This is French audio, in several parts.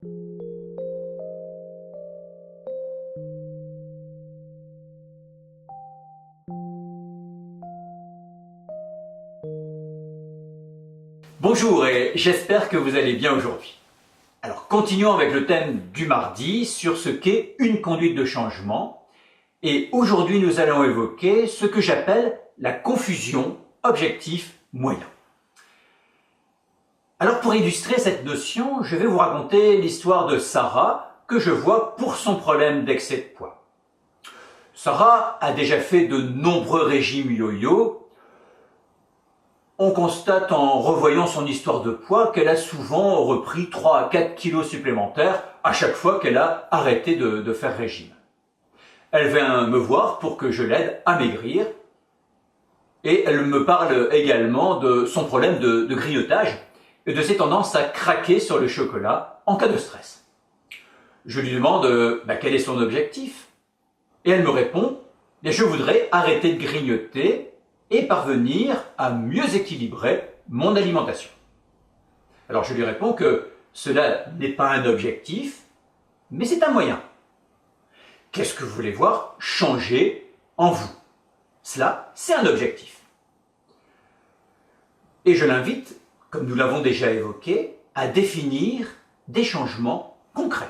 Bonjour et j'espère que vous allez bien aujourd'hui. Alors continuons avec le thème du mardi sur ce qu'est une conduite de changement. Et aujourd'hui nous allons évoquer ce que j'appelle la confusion objectif-moyen. Alors pour illustrer cette notion, je vais vous raconter l'histoire de Sarah que je vois pour son problème d'excès de poids. Sarah a déjà fait de nombreux régimes yo-yo. On constate en revoyant son histoire de poids qu'elle a souvent repris 3 à 4 kilos supplémentaires à chaque fois qu'elle a arrêté de faire régime. Elle vient me voir pour que je l'aide à maigrir et elle me parle également de son problème de grignotage et de ses tendances à craquer sur le chocolat en cas de stress. Je lui demande quel est son objectif et elle me répond « Je voudrais arrêter de grignoter et parvenir à mieux équilibrer mon alimentation. » Alors je lui réponds que cela n'est pas un objectif, mais c'est un moyen. Qu'est-ce que vous voulez voir changer en vous? Cela, c'est un objectif. Et je l'invite, comme nous l'avons déjà évoqué, à définir des changements concrets.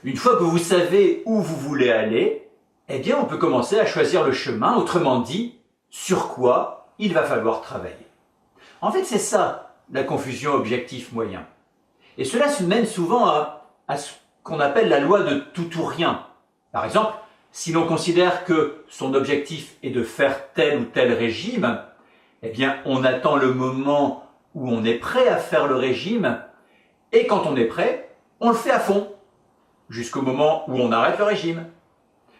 Une fois que vous savez où vous voulez aller, eh bien on peut commencer à choisir le chemin, autrement dit, sur quoi il va falloir travailler. En fait, c'est ça, la confusion objectif-moyen. Et cela se mène souvent à ce qu'on appelle la loi de tout ou rien. Par exemple, si l'on considère que son objectif est de faire tel ou tel régime, eh bien, on attend le moment où on est prêt à faire le régime, et quand on est prêt, on le fait à fond, jusqu'au moment où on arrête le régime.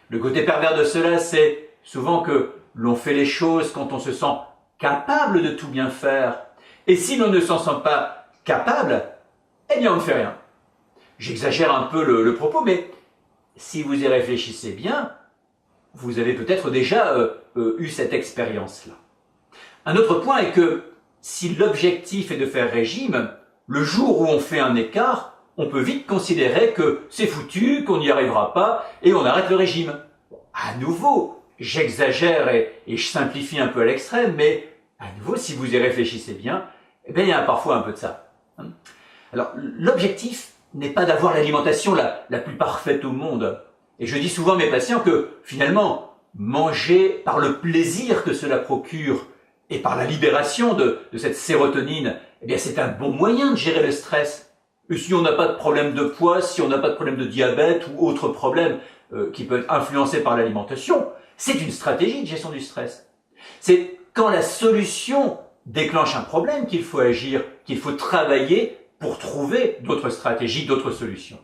Le côté pervers de cela, c'est souvent que l'on fait les choses quand on se sent capable de tout bien faire. Et si l'on ne s'en sent pas capable, eh bien on ne fait rien. J'exagère un peu le propos, mais si vous y réfléchissez bien, vous avez peut-être déjà eu cette expérience-là. Un autre point est que si l'objectif est de faire régime, le jour où on fait un écart, on peut vite considérer que c'est foutu, qu'on n'y arrivera pas, et on arrête le régime. À nouveau, j'exagère et je simplifie un peu à l'extrême, mais à nouveau, si vous y réfléchissez bien, eh bien, il y a parfois un peu de ça. Alors, l'objectif n'est pas d'avoir l'alimentation la plus parfaite au monde. Et je dis souvent à mes patients que, finalement, manger par le plaisir que cela procure et par la libération de cette sérotonine, eh bien, c'est un bon moyen de gérer le stress. Et si on n'a pas de problème de poids, si on n'a pas de problème de diabète ou autre problème qui peut être influencé par l'alimentation, c'est une stratégie de gestion du stress. C'est quand la solution déclenche un problème qu'il faut agir, qu'il faut travailler pour trouver d'autres stratégies, d'autres solutions.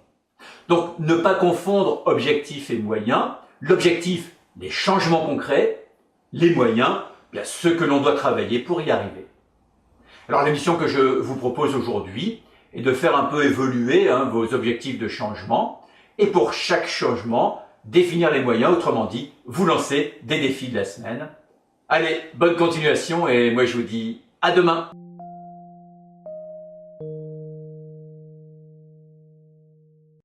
Donc, ne pas confondre objectif et moyen. L'objectif, les changements concrets. Les moyens, ce que l'on doit travailler pour y arriver. Alors, la mission que je vous propose aujourd'hui est de faire un peu évoluer vos objectifs de changement. Et pour chaque changement, définir les moyens, autrement dit, vous lancer des défis de la semaine. Allez, bonne continuation et moi je vous dis à demain.